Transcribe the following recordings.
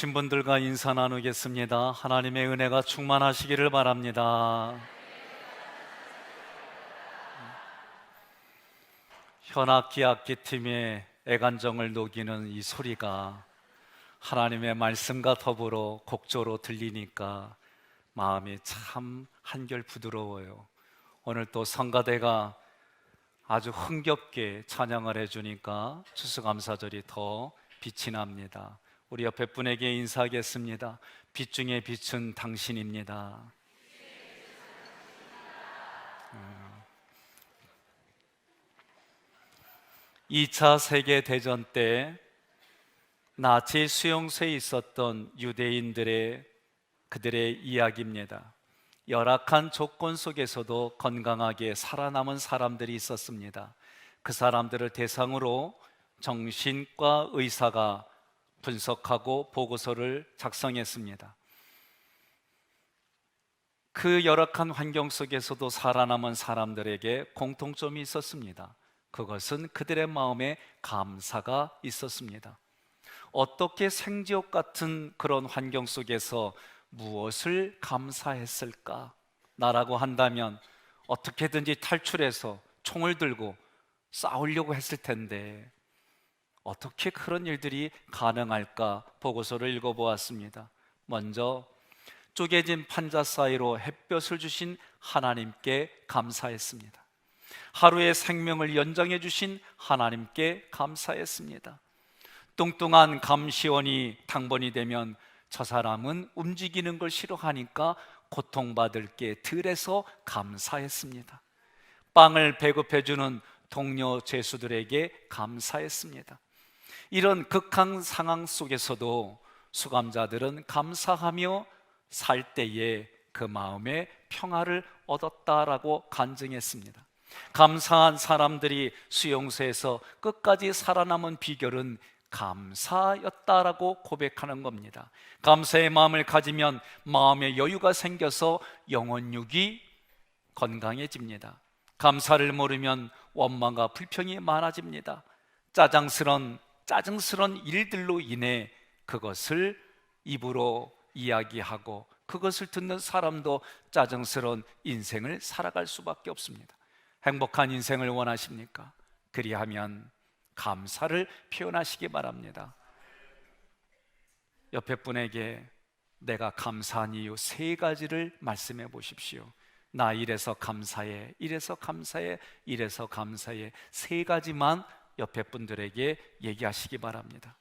오신 분들과 인사 나누겠습니다. 하나님의 은혜가 충만하시기를 바랍니다. 현악기 악기팀의 애간정을 녹이는 이 소리가 하나님의 말씀과 더불어 곡조로 들리니까 마음이 참 한결 부드러워요. 오늘 또 성가대가 아주 흥겹게 찬양을 해주니까 추수감사절이 더 빛이 납니다. 우리 옆에 분에게 인사하겠습니다. 빛 중에 빛은 당신입니다. 2차 세계대전 때 나치 수용소에 있었던 유대인들의 그들의 이야기입니다. 열악한 조건 속에서도 건강하게 살아남은 사람들이 있었습니다. 그 사람들을 대상으로 정신과 의사가 분석하고 보고서를 작성했습니다. 그 열악한 환경 속에서도 살아남은 사람들에게 공통점이 있었습니다. 그것은 그들의 마음에 감사가 있었습니다. 어떻게 생지옥 같은 그런 환경 속에서 무엇을 감사했을까? 나라고 한다면 어떻게든지 탈출해서 총을 들고 싸우려고 했을 텐데 어떻게 그런 일들이 가능할까? 보고서를 읽어보았습니다. 먼저 쪼개진 판자 사이로 햇볕을 주신 하나님께 감사했습니다. 하루의 생명을 연장해 주신 하나님께 감사했습니다. 뚱뚱한 감시원이 당번이 되면 저 사람은 움직이는 걸 싫어하니까 고통받을 게 덜해서 감사했습니다. 빵을 배급해주는 동료 죄수들에게 감사했습니다. 이런 극한 상황 속에서도 수감자들은 감사하며 살 때에 그 마음에 평화를 얻었다라고 간증했습니다. 감사한 사람들이 수용소에서 끝까지 살아남은 비결은 감사였다라고 고백하는 겁니다. 감사의 마음을 가지면 마음의 여유가 생겨서 영혼육이 건강해집니다. 감사를 모르면 원망과 불평이 많아집니다. 짜증스런 일들로 인해 그것을 입으로 이야기하고 그것을 듣는 사람도 짜증스러운 인생을 살아갈 수밖에 없습니다. 행복한 인생을 원하십니까? 그리하면 감사를 표현하시기 바랍니다. 옆에 분에게 내가 감사한 이유 3가지를 말씀해 보십시오. 나 이래서 감사해, 이래서 감사해, 이래서 감사해. 3가지만 옆에 분들에게 얘기하시기 바랍니다.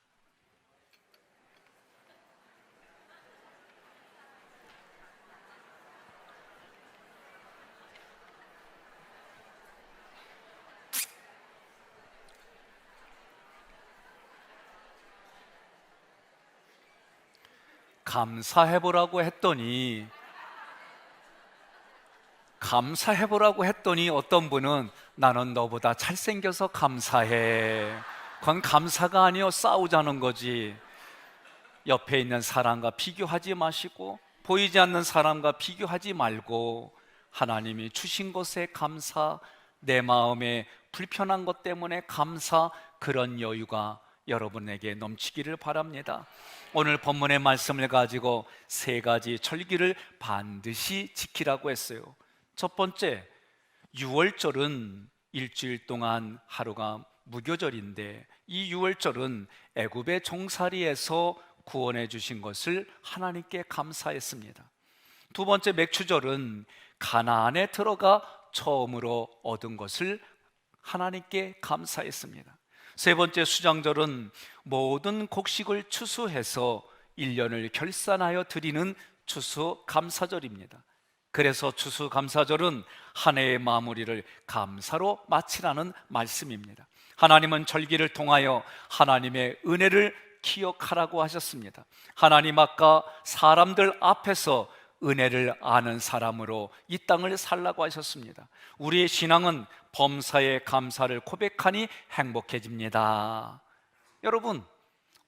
감사해보라고 했더니 어떤 분은 나는 너보다 잘생겨서 감사해. 그건 감사가 아니요, 싸우자는 거지. 옆에 있는 사람과 비교하지 마시고 보이지 않는 사람과 비교하지 말고 하나님이 주신 것에 감사, 내 마음에 불편한 것 때문에 감사, 그런 여유가 여러분에게 넘치기를 바랍니다. 오늘 본문의 말씀을 가지고 3가지 절기를 반드시 지키라고 했어요. 첫 번째, 6월절은 일주일 동안 하루가 무교절인데 이 6월절은 애굽의 종살이에서 구원해 주신 것을 하나님께 감사했습니다. 두 번째, 맥추절은 가나안에 들어가 처음으로 얻은 것을 하나님께 감사했습니다. 세 번째, 수장절은 모든 곡식을 추수해서 1년을 결산하여 드리는 추수감사절입니다. 그래서 추수감사절은 한 해의 마무리를 감사로 마치라는 말씀입니다. 하나님은 절기를 통하여 하나님의 은혜를 기억하라고 하셨습니다. 하나님 아까 사람들 앞에서 은혜를 아는 사람으로 이 땅을 살라고 하셨습니다. 우리의 신앙은 범사에 감사를 고백하니 행복해집니다. 여러분,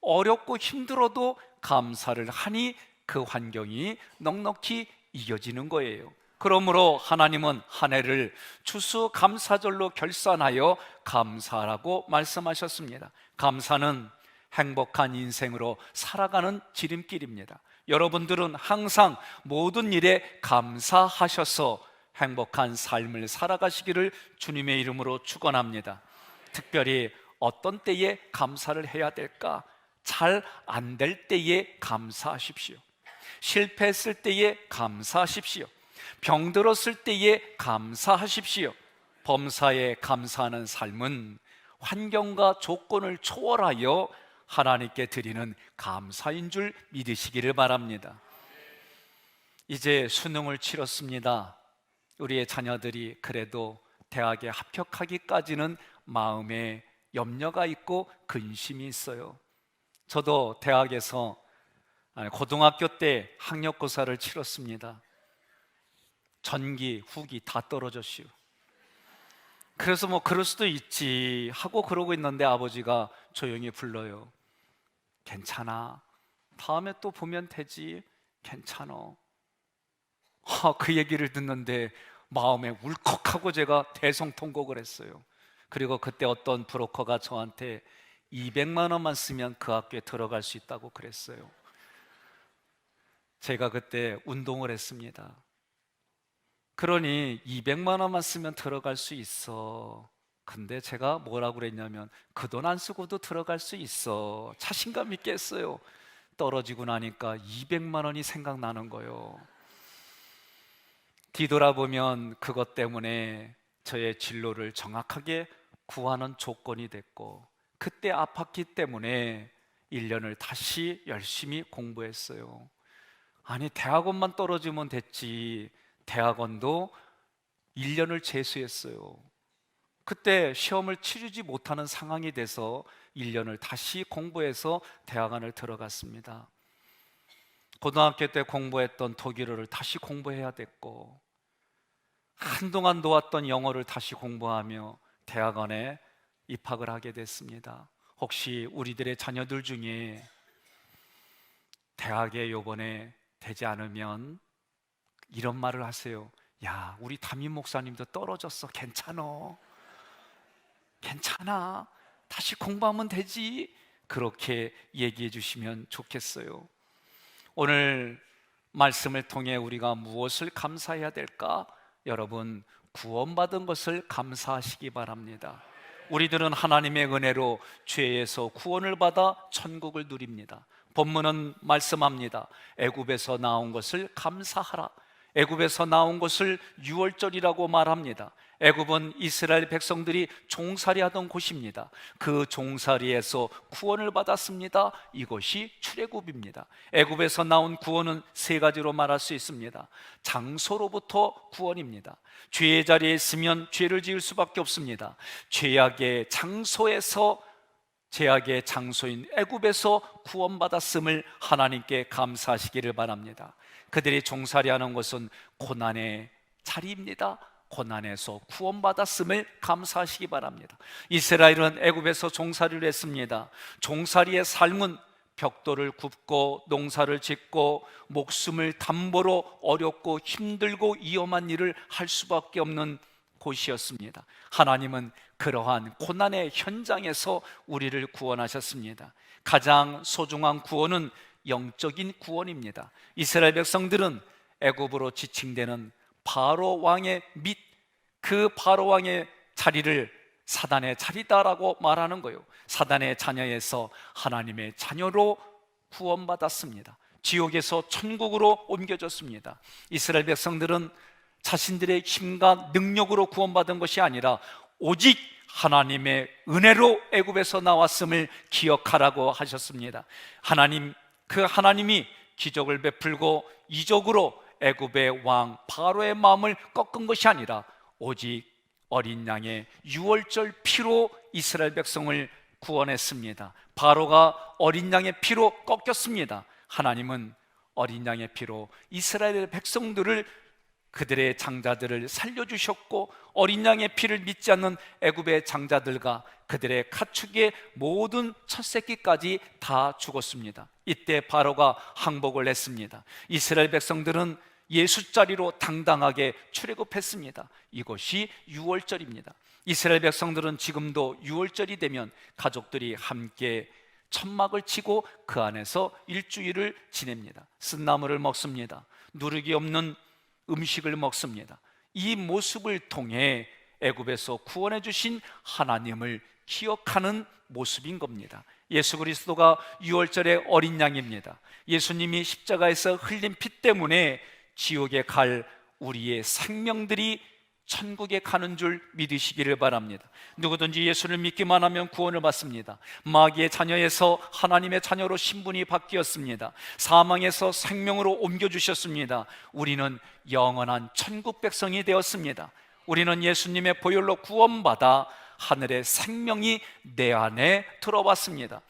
어렵고 힘들어도 감사를 하니 그 환경이 넉넉히 이겨지는 거예요. 그러므로 하나님은 한 해를 추수감사절로 결산하여 감사라고 말씀하셨습니다. 감사는 행복한 인생으로 살아가는 지름길입니다. 여러분들은 항상 모든 일에 감사하셔서 행복한 삶을 살아가시기를 주님의 이름으로 축원합니다. 특별히 어떤 때에 감사를 해야 될까? 잘 안 될 때에 감사하십시오. 실패했을 때에 감사하십시오. 병들었을 때에 감사하십시오. 범사에 감사하는 삶은 환경과 조건을 초월하여 하나님께 드리는 감사인 줄 믿으시기를 바랍니다. 이제 수능을 치렀습니다. 우리의 자녀들이 그래도 대학에 합격하기까지는 마음에 염려가 있고 근심이 있어요. 저도 대학에서 고등학교 때 학력고사를 치렀습니다. 전기, 후기 다 떨어졌시오. 그래서 뭐 그럴 수도 있지 하고 그러고 있는데 아버지가 조용히 불러요. 괜찮아, 다음에 또 보면 되지, 괜찮어. 그 얘기를 듣는데 마음에 울컥하고 제가 대성통곡을 했어요. 그리고 그때 어떤 브로커가 저한테 200만 원만 쓰면 그 학교에 들어갈 수 있다고 그랬어요. 제가 그때 운동을 했습니다. 그러니 200만 원만 쓰면 들어갈 수 있어. 근데 제가 뭐라고 그랬냐면 그 돈 안 쓰고도 들어갈 수 있어. 자신감 있게 했어요. 떨어지고 나니까 200만 원이 생각나는 거예요. 뒤돌아보면 그것 때문에 저의 진로를 정확하게 구하는 조건이 됐고, 그때 아팠기 때문에 1년을 다시 열심히 공부했어요. 아니, 대학원만 떨어지면 됐지, 대학원도 1년을 재수했어요. 그때 시험을 치르지 못하는 상황이 돼서 1년을 다시 공부해서 대학원을 들어갔습니다. 고등학교 때 공부했던 독일어를 다시 공부해야 됐고, 한동안 놓았던 영어를 다시 공부하며 대학원에 입학을 하게 됐습니다. 혹시 우리들의 자녀들 중에 대학에 요번에 되지 않으면 이런 말을 하세요. 야, 우리 담임 목사님도 떨어졌어. 괜찮아, 괜찮아, 다시 공부하면 되지. 그렇게 얘기해 주시면 좋겠어요. 오늘 말씀을 통해 우리가 무엇을 감사해야 될까? 여러분, 구원받은 것을 감사하시기 바랍니다. 우리들은 하나님의 은혜로 죄에서 구원을 받아 천국을 누립니다. 본문은 말씀합니다. 애굽에서 나온 것을 감사하라. 애굽에서 나온 것을 유월절이라고 말합니다. 애굽은 이스라엘 백성들이 종살이하던 곳입니다. 그 종살이에서 구원을 받았습니다. 이것이 출애굽입니다. 애굽에서 나온 구원은 세 가지로 말할 수 있습니다. 장소로부터 구원입니다. 죄의 자리에 있으면 죄를 지을 수밖에 없습니다. 죄악의 장소에서, 죄악의 장소인 애굽에서 구원받았음을 하나님께 감사하시기를 바랍니다. 그들이 종살이하는 것은 고난의 자리입니다. 고난에서 구원받았음을 감사하시기 바랍니다. 이스라엘은 애굽에서 종살이를 했습니다. 종살이의 삶은 벽돌을 굽고 농사를 짓고 목숨을 담보로 어렵고 힘들고 위험한 일을 할 수밖에 없는 곳이었습니다. 하나님은 그러한 고난의 현장에서 우리를 구원하셨습니다. 가장 소중한 구원은 영적인 구원입니다. 이스라엘 백성들은 애굽으로 지칭되는 바로 왕의 및 그 바로 왕의 자리를 사단의 자리다라고 말하는 거예요. 사단의 자녀에서 하나님의 자녀로 구원받았습니다. 지옥에서 천국으로 옮겨졌습니다. 이스라엘 백성들은 자신들의 힘과 능력으로 구원받은 것이 아니라 오직 하나님의 은혜로 애굽에서 나왔음을 기억하라고 하셨습니다. 하나님이 기적을 베풀고 이적으로 애굽의 왕 바로의 마음을 꺾은 것이 아니라 오직 어린 양의 유월절 피로 이스라엘 백성을 구원했습니다. 바로가 어린 양의 피로 꺾였습니다. 하나님은 어린 양의 피로 이스라엘 백성들을, 그들의 장자들을 살려주셨고, 어린 양의 피를 믿지 않는 애굽의 장자들과 그들의 가축의 모든 첫 새끼까지 다 죽었습니다. 이때 바로가 항복을 했습니다. 이스라엘 백성들은 예수자리로 당당하게 출애굽했습니다. 이것이 유월절입니다. 이스라엘 백성들은 지금도 유월절이 되면 가족들이 함께 천막을 치고 그 안에서 일주일을 지냅니다. 쓴나물을 먹습니다. 누룩이 없는 음식을 먹습니다. 이 모습을 통해 애굽에서 구원해 주신 하나님을 기억하는 모습인 겁니다. 예수 그리스도가 유월절의 어린 양입니다. 예수님이 십자가에서 흘린 피 때문에 지옥에 갈 우리의 생명들이 천국에 가는 줄 믿으시기를 바랍니다. 누구든지 예수를 믿기만 하면 구원을 받습니다. 마귀의 자녀에서 하나님의 자녀로 신분이 바뀌었습니다. 사망에서 생명으로 옮겨주셨습니다. 우리는 영원한 천국 백성이 되었습니다. 우리는 예수님의 보혈로 구원받아 하늘의 생명이 내 안에 들어왔습니다.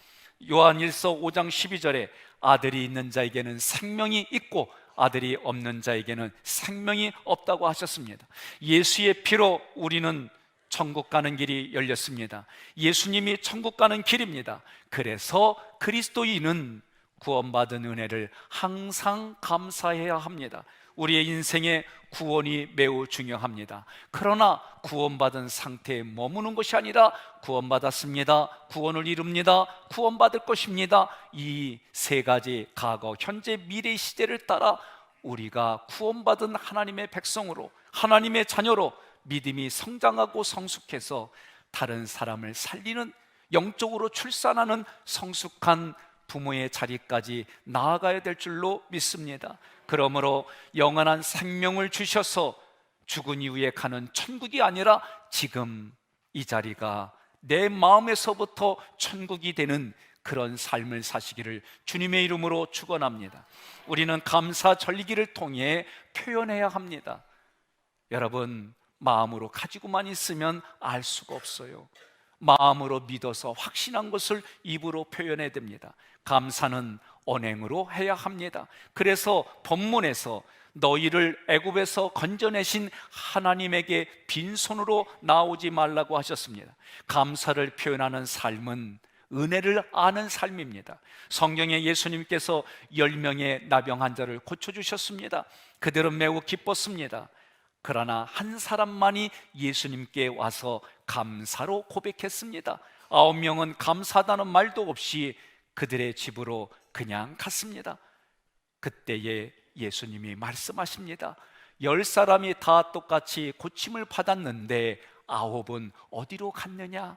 요한 1서 5장 12절에 아들이 있는 자에게는 생명이 있고 아들이 없는 자에게는 생명이 없다고 하셨습니다. 예수의 피로 우리는 천국 가는 길이 열렸습니다. 예수님이 천국 가는 길입니다. 그래서 그리스도인은 구원받은 은혜를 항상 감사해야 합니다. 우리의 인생에 구원이 매우 중요합니다. 그러나 구원받은 상태에 머무는 것이 아니라 구원받았습니다, 구원을 이룹니다, 구원받을 것입니다, 이 세 가지 과거, 현재, 미래 시대를 따라 우리가 구원받은 하나님의 백성으로, 하나님의 자녀로 믿음이 성장하고 성숙해서 다른 사람을 살리는, 영적으로 출산하는 성숙한 부모의 자리까지 나아가야 될 줄로 믿습니다. 그러므로 영원한 생명을 주셔서 죽은 이후에 가는 천국이 아니라 지금 이 자리가 내 마음에서부터 천국이 되는 그런 삶을 사시기를 주님의 이름으로 축원합니다. 우리는 감사 절기를 통해 표현해야 합니다. 여러분, 마음으로 가지고만 있으면 알 수가 없어요. 마음으로 믿어서 확신한 것을 입으로 표현해야 됩니다. 감사는 언행으로 해야 합니다. 그래서 본문에서 너희를 애굽에서 건져내신 하나님에게 빈손으로 나오지 말라고 하셨습니다. 감사를 표현하는 삶은 은혜를 아는 삶입니다. 성경에 예수님께서 10명의 나병 환자를 고쳐주셨습니다. 그들은 매우 기뻤습니다. 그러나 한 사람만이 예수님께 와서 감사로 고백했습니다. 9명은 감사하다는 말도 없이 그들의 집으로 그냥 갔습니다. 그때에 예수님이 말씀하십니다. 10사람이 다 똑같이 고침을 받았는데 9은 어디로 갔느냐?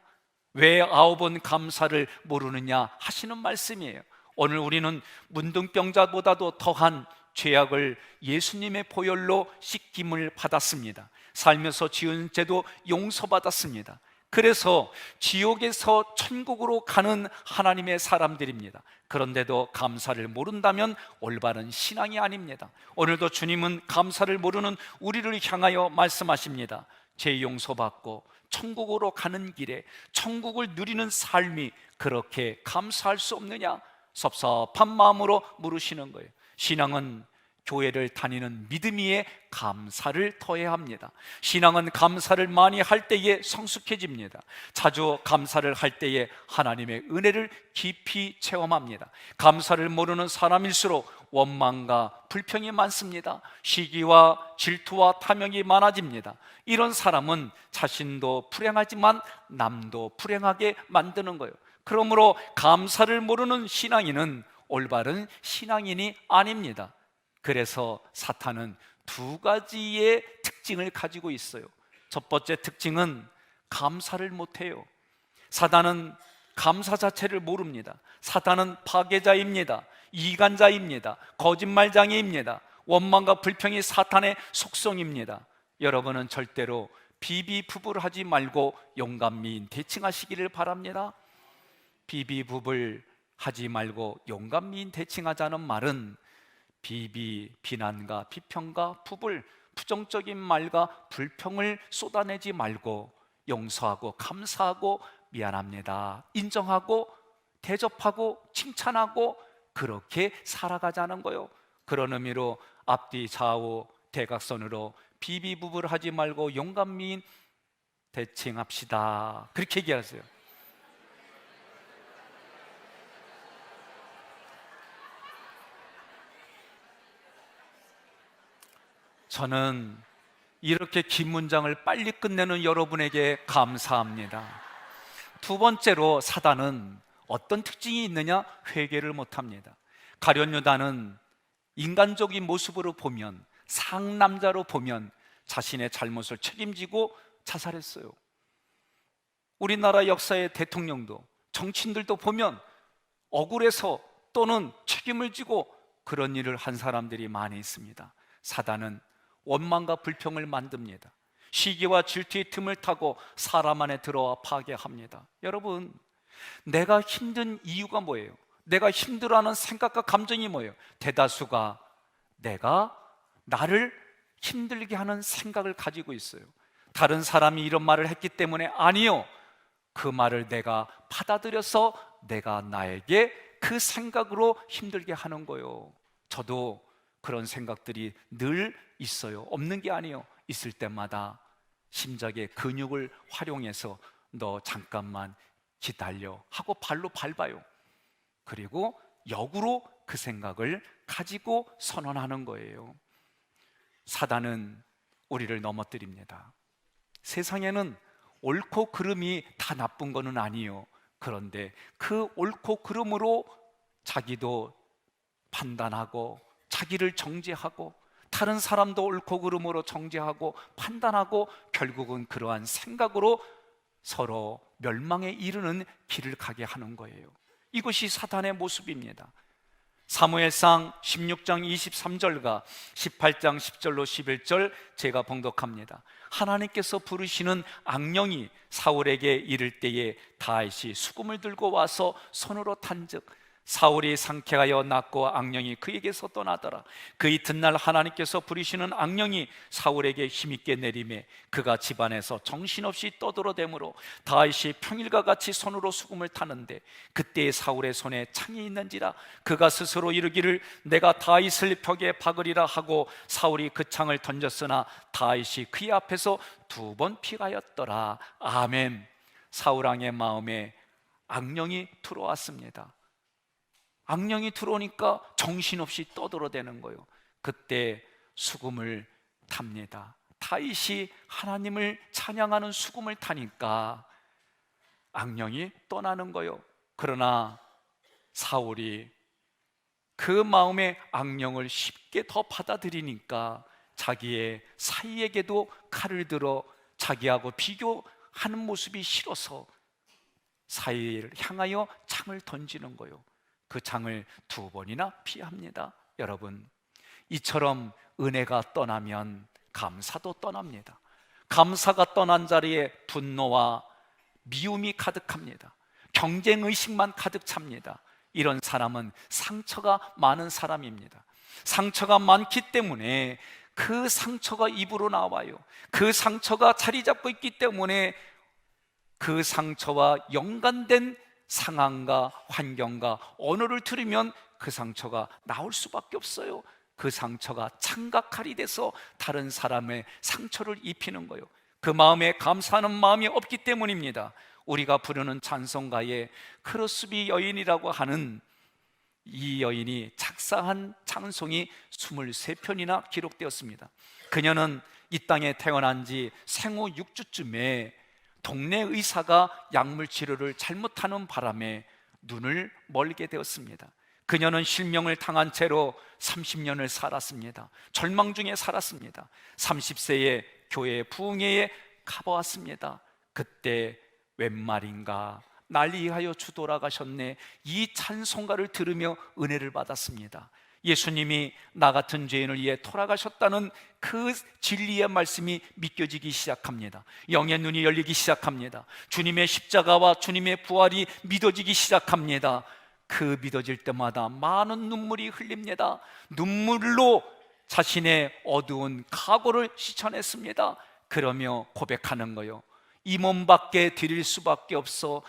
왜 9은 감사를 모르느냐 하시는 말씀이에요. 오늘 우리는 문둥병자보다도 더한 죄악을 예수님의 보혈로 씻김을 받았습니다. 살면서 지은 죄도 용서받았습니다. 그래서 지옥에서 천국으로 가는 하나님의 사람들입니다. 그런데도 감사를 모른다면 올바른 신앙이 아닙니다. 오늘도 주님은 감사를 모르는 우리를 향하여 말씀하십니다. 죄 용서받고 천국으로 가는 길에 천국을 누리는 삶이 그렇게 감사할 수 없느냐? 섭섭한 마음으로 물으시는 거예요. 신앙은 교회를 다니는 믿음 위에 감사를 더해야 합니다. 신앙은 감사를 많이 할 때에 성숙해집니다. 자주 감사를 할 때에 하나님의 은혜를 깊이 체험합니다. 감사를 모르는 사람일수록 원망과 불평이 많습니다. 시기와 질투와 탐욕이 많아집니다. 이런 사람은 자신도 불행하지만 남도 불행하게 만드는 거예요. 그러므로 감사를 모르는 신앙인은 올바른 신앙인이 아닙니다. 그래서 사탄은 두 가지의 특징을 가지고 있어요. 첫 번째 특징은 감사를 못해요. 사탄은 감사 자체를 모릅니다. 사탄은 파괴자입니다. 이간자입니다. 거짓말장애입니다. 원망과 불평이 사탄의 속성입니다. 여러분은 절대로 비비부불 하지 말고 용감미인 대칭하시기를 바랍니다. 비비부불 하지 말고 용감미인 대칭하자는 말은 비난과 비평과 부불, 부정적인 말과 불평을 쏟아내지 말고 용서하고 감사하고 미안합니다, 인정하고 대접하고 칭찬하고 그렇게 살아가자는 거요. 그런 의미로 앞뒤 좌우 대각선으로 비비부불 하지 말고 용감미인 대칭합시다, 그렇게 얘기하세요. 저는 이렇게 긴 문장을 빨리 끝내는 여러분에게 감사합니다. 두 번째로 사단은 어떤 특징이 있느냐? 회개를 못합니다. 가룟 유다는 인간적인 모습으로 보면, 상남자로 보면 자신의 잘못을 책임지고 자살했어요. 우리나라 역사의 대통령도, 정치인들도 보면 억울해서 또는 책임을 지고 그런 일을 한 사람들이 많이 있습니다. 사단은 원망과 불평을 만듭니다. 시기와 질투의 틈을 타고 사람 안에 들어와 파괴합니다. 여러분, 내가 힘든 이유가 뭐예요? 내가 힘들어하는 생각과 감정이 뭐예요? 대다수가 내가 나를 힘들게 하는 생각을 가지고 있어요. 다른 사람이 이런 말을 했기 때문에 아니요, 그 말을 내가 받아들여서 내가 나에게 그 생각으로 힘들게 하는 거예요. 저도 그런 생각들이 늘 있어요. 없는 게 아니에요. 있을 때마다 심장의 근육을 활용해서 너 잠깐만 기다려 하고 발로 밟아요. 그리고 역으로 그 생각을 가지고 선언하는 거예요. 사단은 우리를 넘어뜨립니다. 세상에는 옳고 그름이 다 나쁜 거는 아니에요. 그런데 그 옳고 그름으로 자기도 판단하고 자기를 정죄하고 다른 사람도 옳고 그름으로 정죄하고 판단하고 결국은 그러한 생각으로 서로 멸망에 이르는 길을 가게 하는 거예요. 이것이 사단의 모습입니다. 사무엘상 16장 23절과 18장 10절로 11절 제가 봉독합니다. 하나님께서 부르시는 악령이 사울에게 이를 때에 다윗이 수금을 들고 와서 손으로 탄즉 사울이 상쾌하여 낫고 악령이 그에게서 떠나더라. 그 이튿날 하나님께서 부리시는 악령이 사울에게 힘있게 내리매 그가 집안에서 정신없이 떠들어대므로 다윗이 평일과 같이 손으로 수금을 타는데 그때에 사울의 손에 창이 있는지라 그가 스스로 이르기를 내가 다윗을 벽에 박으리라 하고 사울이 그 창을 던졌으나 다윗이 그의 앞에서 2번 피하였더라. 아멘. 사울 왕의 마음에 악령이 들어왔습니다. 악령이 들어오니까 정신없이 떠들어대는 거예요. 그때 수금을 탑니다. 다윗이 하나님을 찬양하는 수금을 타니까 악령이 떠나는 거예요. 그러나 사울이 그 마음의 악령을 쉽게 더 받아들이니까 자기의 사이에게도 칼을 들어 자기하고 비교하는 모습이 싫어서 사이를 향하여 창을 던지는 거예요. 그 창을 2번이나 피합니다. 여러분, 이처럼 은혜가 떠나면 감사도 떠납니다. 감사가 떠난 자리에 분노와 미움이 가득합니다. 경쟁의식만 가득 찹니다. 이런 사람은 상처가 많은 사람입니다. 상처가 많기 때문에 그 상처가 입으로 나와요. 그 상처가 자리 잡고 있기 때문에 그 상처와 연관된 상황과 환경과 언어를 들으면 그 상처가 나올 수밖에 없어요. 그 상처가 창각칼이 돼서 다른 사람의 상처를 입히는 거예요. 그 마음에 감사하는 마음이 없기 때문입니다. 우리가 부르는 찬송가에 크로스비 여인이라고 하는 이 여인이 작사한 찬송이 23편이나 기록되었습니다. 그녀는 이 땅에 태어난 지 생후 6주쯤에 동네 의사가 약물 치료를 잘못하는 바람에 눈을 멀게 되었습니다. 그녀는 실명을 당한 채로 30년을 살았습니다. 절망 중에 살았습니다. 30세에 교회 부흥회에 가보았습니다. 그때 웬 말인가 날 위하여 주 돌아가셨네, 이 찬송가를 들으며 은혜를 받았습니다. 예수님이 나 같은 죄인을 위해 돌아가셨다는 그 진리의 말씀이 믿겨지기 시작합니다. 영의 눈이 열리기 시작합니다. 주님의 십자가와 주님의 부활이 믿어지기 시작합니다. 그 믿어질 때마다 많은 눈물이 흘립니다. 눈물로 자신의 어두운 각오를 씻어냈습니다. 그러며 고백하는 거요, 이 몸밖에 드릴 수밖에 없어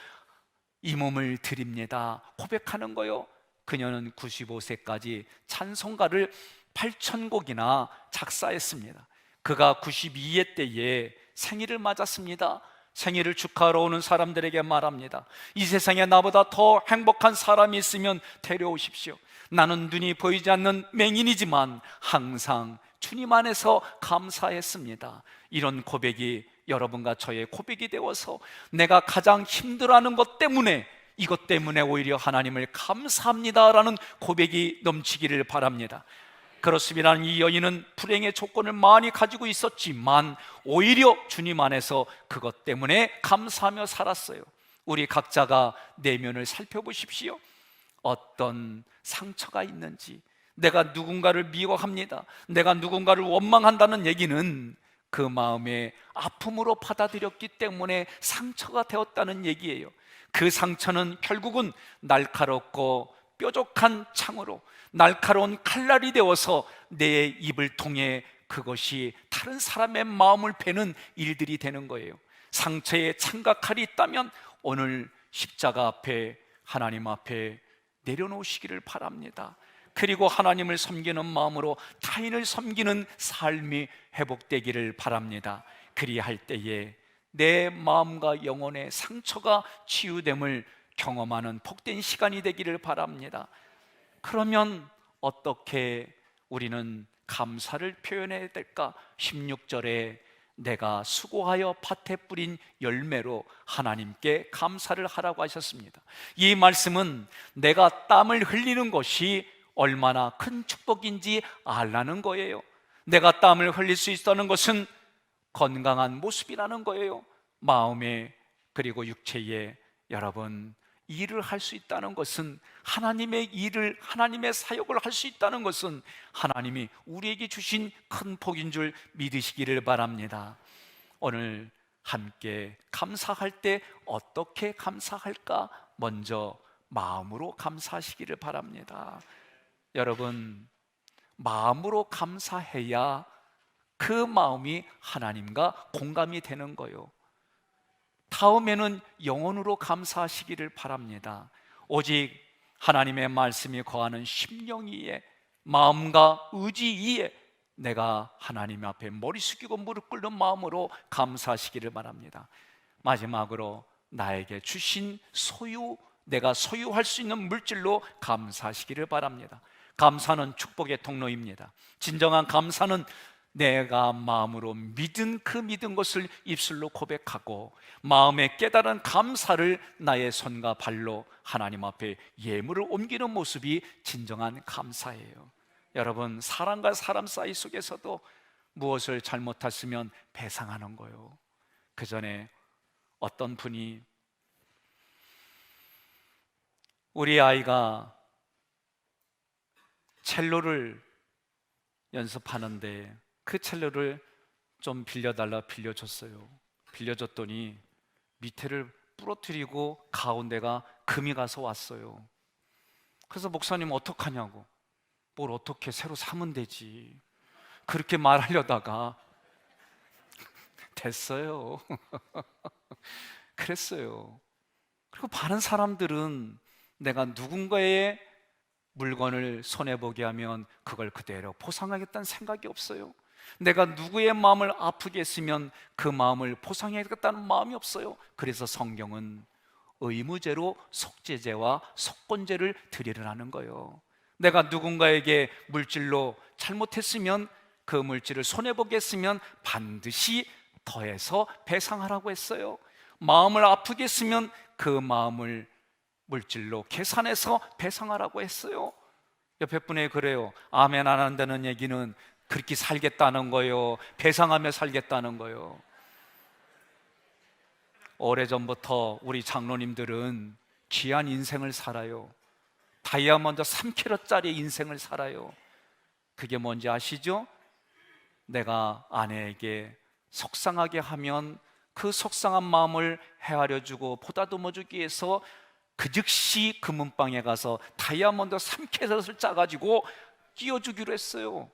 이 몸을 드립니다. 고백하는 거요. 그녀는 95세까지 찬송가를 8,000곡이나 작사했습니다. 그가 92세 때에 생일을 맞았습니다. 생일을 축하하러 오는 사람들에게 말합니다. 이 세상에 나보다 더 행복한 사람이 있으면 데려오십시오. 나는 눈이 보이지 않는 맹인이지만 항상 주님 안에서 감사했습니다. 이런 고백이 여러분과 저의 고백이 되어서 내가 가장 힘들어하는 것 때문에 이것 때문에 오히려 하나님을 감사합니다라는 고백이 넘치기를 바랍니다. 그렇습니다. 이 여인은 불행의 조건을 많이 가지고 있었지만 오히려 주님 안에서 그것 때문에 감사하며 살았어요. 우리 각자가 내면을 살펴보십시오. 어떤 상처가 있는지. 내가 누군가를 미워합니다, 내가 누군가를 원망한다는 얘기는 그 마음의 아픔으로 받아들였기 때문에 상처가 되었다는 얘기예요. 그 상처는 결국은 날카롭고 뾰족한 창으로, 날카로운 칼날이 되어서 내 입을 통해 그것이 다른 사람의 마음을 베는 일들이 되는 거예요. 상처에 창과 칼이 있다면 오늘 십자가 앞에, 하나님 앞에 내려놓으시기를 바랍니다. 그리고 하나님을 섬기는 마음으로 타인을 섬기는 삶이 회복되기를 바랍니다. 그리할 때에 내 마음과 영혼의 상처가 치유됨을 경험하는 복된 시간이 되기를 바랍니다. 그러면 어떻게 우리는 감사를 표현해야 될까? 16절에 내가 수고하여 밭에 뿌린 열매로 하나님께 감사를 하라고 하셨습니다. 이 말씀은 내가 땀을 흘리는 것이 얼마나 큰 축복인지 알라는 거예요. 내가 땀을 흘릴 수 있다는 것은 건강한 모습이라는 거예요. 마음에 그리고 육체에 여러분 일을 할 수 있다는 것은, 하나님의 일을, 하나님의 사역을 할 수 있다는 것은 하나님이 우리에게 주신 큰 복인 줄 믿으시기를 바랍니다. 오늘 함께 감사할 때 어떻게 감사할까? 먼저 마음으로 감사하시기를 바랍니다. 여러분, 마음으로 감사해야 그 마음이 하나님과 공감이 되는 거예요. 다음에는 영혼으로 감사하시기를 바랍니다. 오직 하나님의 말씀이 거하는 심령이에, 마음과 의지이에 내가 하나님 앞에 머리 숙이고 무릎 꿇는 마음으로 감사하시기를 바랍니다. 마지막으로 나에게 주신 소유, 내가 소유할 수 있는 물질로 감사하시기를 바랍니다. 감사는 축복의 통로입니다. 진정한 감사는 내가 마음으로 믿은 그 믿은 것을 입술로 고백하고 마음에 깨달은 감사를 나의 손과 발로 하나님 앞에 예물을 옮기는 모습이 진정한 감사예요. 여러분, 사람과 사람 사이 속에서도 무엇을 잘못했으면 배상하는 거예요. 그 전에 어떤 분이, 우리 아이가 첼로를 연습하는데 그 첼로를 좀 빌려줬어요. 빌려줬더니 밑에를 부러뜨리고 가운데가 금이 가서 왔어요. 그래서 목사님 어떡하냐고. 뭘 어떻게 새로 사면 되지, 그렇게 말하려다가 됐어요. 그랬어요. 그리고 많은 사람들은 내가 누군가의 물건을 손해보게 하면 그걸 그대로 포상하겠다는 생각이 없어요. 내가 누구의 마음을 아프게 했으면 그 마음을 포상하겠다는 마음이 없어요. 그래서 성경은 의무제로 속죄제와 속건제를 드리라는 거예요. 내가 누군가에게 물질로 잘못했으면, 그 물질을 손해보게 했으면 반드시 더해서 배상하라고 했어요. 마음을 아프게 했으면 그 마음을 물질로 계산해서 배상하라고 했어요. 옆에 분에게 그래요. 아멘 안 한다는 얘기는 그렇게 살겠다는 거예요, 배상하며 살겠다는 거예요. 오래전부터 우리 장로님들은 귀한 인생을 살아요. 다이아몬드 3캐럿짜리 인생을 살아요. 그게 뭔지 아시죠? 내가 아내에게 속상하게 하면 그 속상한 마음을 헤아려주고 보다듬어주기 위해서 그 즉시 금은방에 가서 다이아몬드 3캐럿을 짜가지고 끼워주기로 했어요.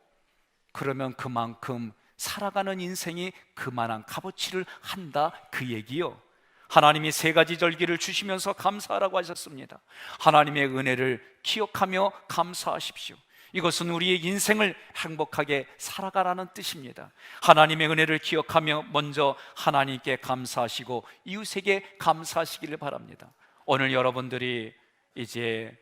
그러면 그만큼 살아가는 인생이 그만한 값어치를 한다, 그 얘기요. 하나님이 3가지 절기를 주시면서 감사하라고 하셨습니다. 하나님의 은혜를 기억하며 감사하십시오. 이것은 우리의 인생을 행복하게 살아가라는 뜻입니다. 하나님의 은혜를 기억하며 먼저 하나님께 감사하시고 이웃에게 감사하시기를 바랍니다. 오늘 여러분들이 이제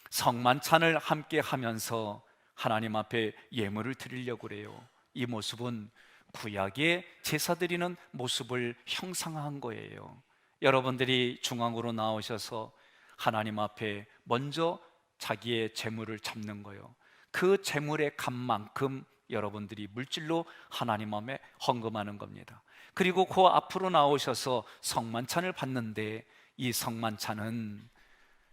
성만찬을 함께 하면서 하나님 앞에 예물을 드리려고 그래요. 이 모습은 구약의 제사 드리는 모습을 형상화한 거예요. 여러분들이 중앙으로 나오셔서 하나님 앞에 먼저 자기의 재물을 잡는 거예요. 그 재물의 값만큼 여러분들이 물질로 하나님 앞에 헌금하는 겁니다. 그리고 그 앞으로 나오셔서 성만찬을 받는데, 이 성만찬은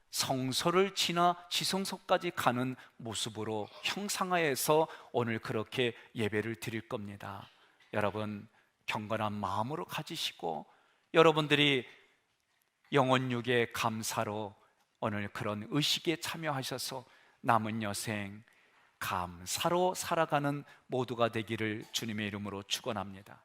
성소를 지나 지성소까지 가는 모습으로 형상화해서 오늘 그렇게 예배를 드릴 겁니다. 여러분, 경건한 마음으로 가지시고 여러분들이 영혼육의 감사로 오늘 그런 의식에 참여하셔서 남은 여생 감사로 살아가는 모두가 되기를 주님의 이름으로 축원합니다.